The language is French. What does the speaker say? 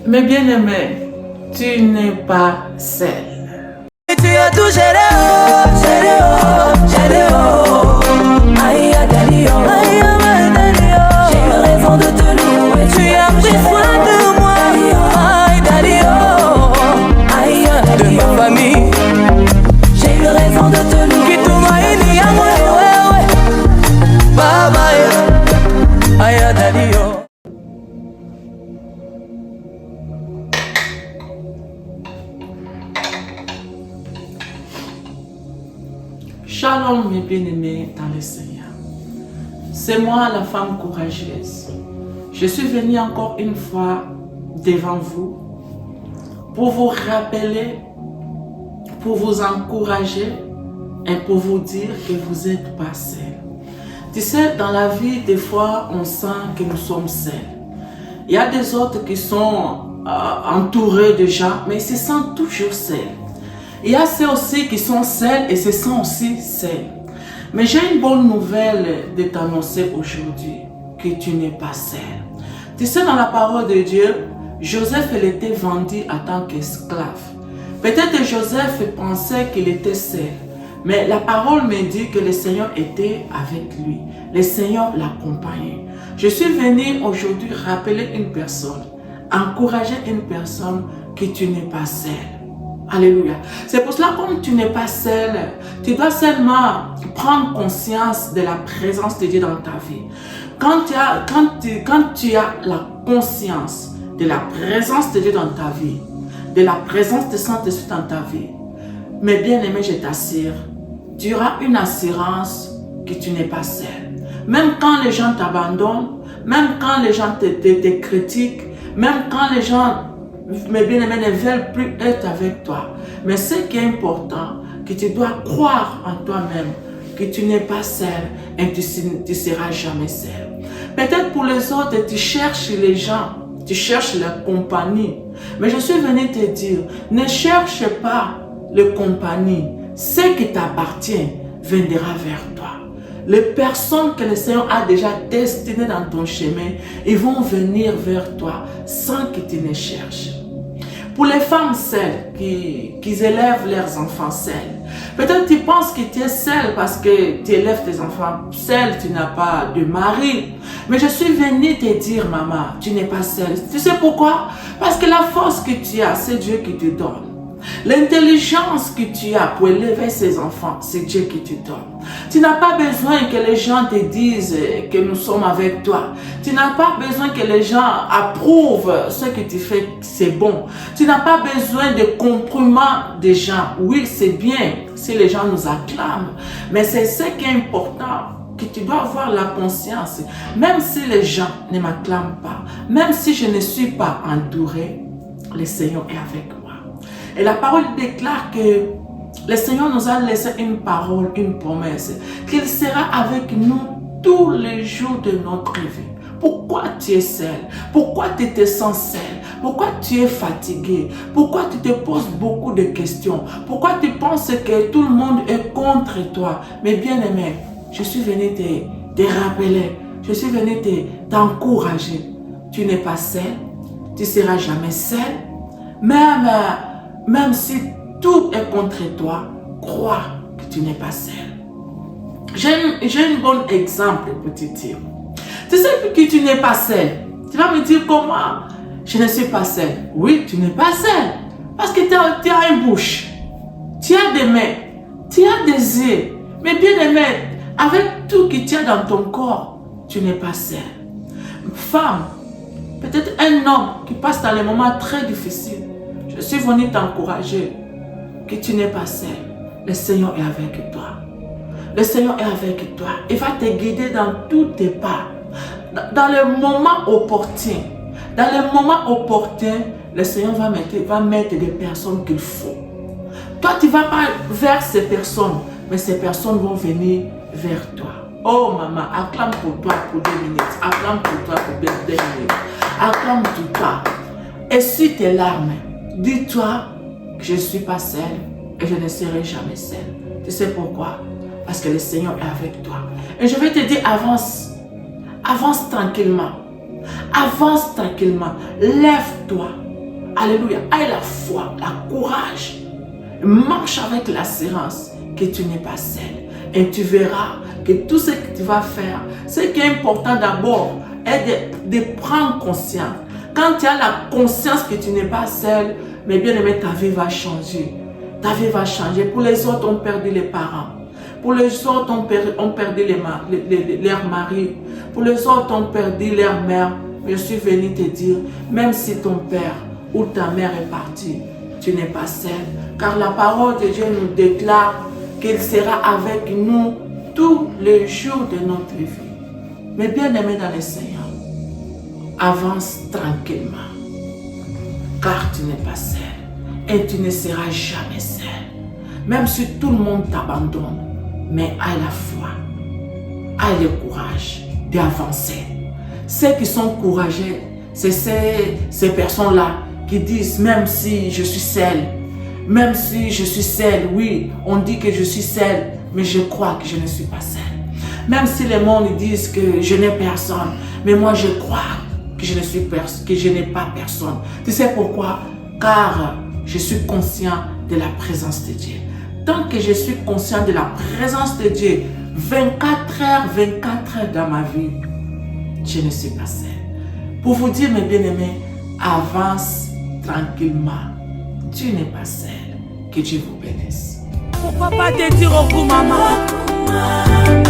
Mes bien-aimés, tu n'es pas seul. Et tu as tout géré, aïe, Adalio, j'ai eu raison de te louer. Tu as pris soin de moi, aïe, Adalio, aïe, de ma famille. J'ai eu raison de te louer. Kitumaini ya moyo wewe, baba, aïe, Adalio. Shalom mes bien-aimés dans le Seigneur. C'est moi la femme courageuse. Je suis venue encore une fois devant vous pour vous rappeler, pour vous encourager et pour vous dire que vous n'êtes pas seul. Tu sais, dans la vie, des fois, on sent que nous sommes seuls. Il y a des autres qui sont entourés de gens, mais ils se sentent toujours seuls. Il y a ceux aussi qui sont seuls et se sentent aussi seuls. Mais j'ai une bonne nouvelle de t'annoncer aujourd'hui, que tu n'es pas seul. Tu sais, dans la parole de Dieu, Joseph il était vendu en tant qu'esclave. Peut-être Joseph pensait qu'il était seul, mais la parole me dit que le Seigneur était avec lui. Le Seigneur l'accompagnait. Je suis venu aujourd'hui rappeler une personne, encourager une personne que tu n'es pas seul. Alléluia. C'est pour cela, comme tu n'es pas seul, tu dois seulement prendre conscience de la présence de Dieu dans ta vie. Quand tu as la conscience de la présence de Dieu dans ta vie, de la présence de Saint-Esprit dans ta vie, mais bien aimé, je t'assure, tu auras une assurance que tu n'es pas seul. Même quand les gens t'abandonnent, même quand les gens te critiquent, même quand les gens, mes bien-aimés, ne veulent plus être avec toi. Mais ce qui est important, que tu dois croire en toi-même, que tu n'es pas seul et tu ne seras jamais seul. Peut-être pour les autres, tu cherches les gens, tu cherches la compagnie. Mais je suis venu te dire, ne cherche pas la compagnie. Ce qui t'appartient viendra vers toi. Les personnes que le Seigneur a déjà destinées dans ton chemin, ils vont venir vers toi sans que tu ne cherches. Pour les femmes seules qui élèvent leurs enfants seuls, peut-être tu penses que tu es seule parce que tu élèves tes enfants seuls, tu n'as pas de mari. Mais je suis venue te dire, maman, tu n'es pas seule. Tu sais pourquoi? Parce que la force que tu as, c'est Dieu qui te donne. L'intelligence que tu as pour élever ces enfants, c'est Dieu qui te donne. Tu n'as pas besoin que les gens te disent que nous sommes avec toi. Tu n'as pas besoin que les gens approuvent ce que tu fais, c'est bon. Tu n'as pas besoin de compliments des gens. Oui, c'est bien si les gens nous acclament, mais c'est ce qui est important, que tu dois avoir la conscience. Même si les gens ne m'acclament pas, même si je ne suis pas entouré, le Seigneur est avec moi. Et la parole déclare que le Seigneur nous a laissé une parole, une promesse, qu'il sera avec nous tous les jours de notre vie. Pourquoi tu es seul? Pourquoi tu te sens seul? Pourquoi tu es fatigué? Pourquoi tu te poses beaucoup de questions? Pourquoi tu penses que tout le monde est contre toi? Mais bien aimé, je suis venu te rappeler, je suis venu t'encourager. Tu n'es pas seul, tu ne seras jamais seul. Même si tout est contre toi, crois que tu n'es pas seul. J'ai un bon exemple pour te dire. Tu sais que tu n'es pas seul. Tu vas me dire comment? Je ne suis pas seul. Oui, tu n'es pas seul. Parce que tu as une bouche. Tu as des mains. Tu as des yeux. Mais bien aimé, avec tout que tu as dans ton corps, tu n'es pas seul. Femme, peut-être un homme qui passe dans les moments très difficiles. Je suis venu t'encourager que tu n'es pas seul. Le Seigneur est avec toi. Le Seigneur est avec toi. Il va te guider dans tous tes pas. Dans les moments opportuns. Dans les moments opportuns, le Seigneur va mettre des personnes qu'il faut. Toi, tu ne vas pas vers ces personnes, mais ces personnes vont venir vers toi. Oh maman, acclame pour toi pour 2 minutes. Acclame pour toi pour 2 minutes. Acclame pour toi. Essuie tes larmes. Dis-toi que je ne suis pas seule et je ne serai jamais seule. Tu sais pourquoi? Parce que le Seigneur est avec toi. Et je vais te dire, avance. Avance tranquillement. Avance tranquillement. Lève-toi. Alléluia. Aie la foi, la courage. Marche avec l'assurance que tu n'es pas seul. Et tu verras que tout ce que tu vas faire, ce qui est important d'abord est de prendre conscience. Quand tu as la conscience que tu n'es pas seul, mais bien aimé, ta vie va changer. Ta vie va changer. Pour les autres, ont perdu les parents. Pour les autres, ont perdu leurs maris. Pour les autres, ont perdu leur mère. Je suis venu te dire, même si ton père ou ta mère est parti, tu n'es pas seul. Car la parole de Dieu nous déclare qu'il sera avec nous tous les jours de notre vie. Mais bien aimé dans le Seigneur, avance tranquillement. Car tu n'es pas seul. Et tu ne seras jamais seul. Même si tout le monde t'abandonne. Mais aie la foi. Aie le courage d'avancer. Ceux qui sont courageux, c'est ces personnes-là qui disent, même si je suis seule, même si je suis seule, oui, on dit que je suis seule, mais je crois que je ne suis pas seule. Même si les monde disent que je n'ai personne, mais moi je crois que je n'ai pas personne. Tu sais pourquoi? Car je suis conscient de la présence de Dieu. Tant que je suis conscient de la présence de Dieu, 24 heures dans ma vie, je ne suis pas seule. Pour vous dire, mes bien-aimés, avance tranquillement. Tu n'es pas seul. Que Dieu vous bénisse. Pourquoi pas te dire au bout, maman?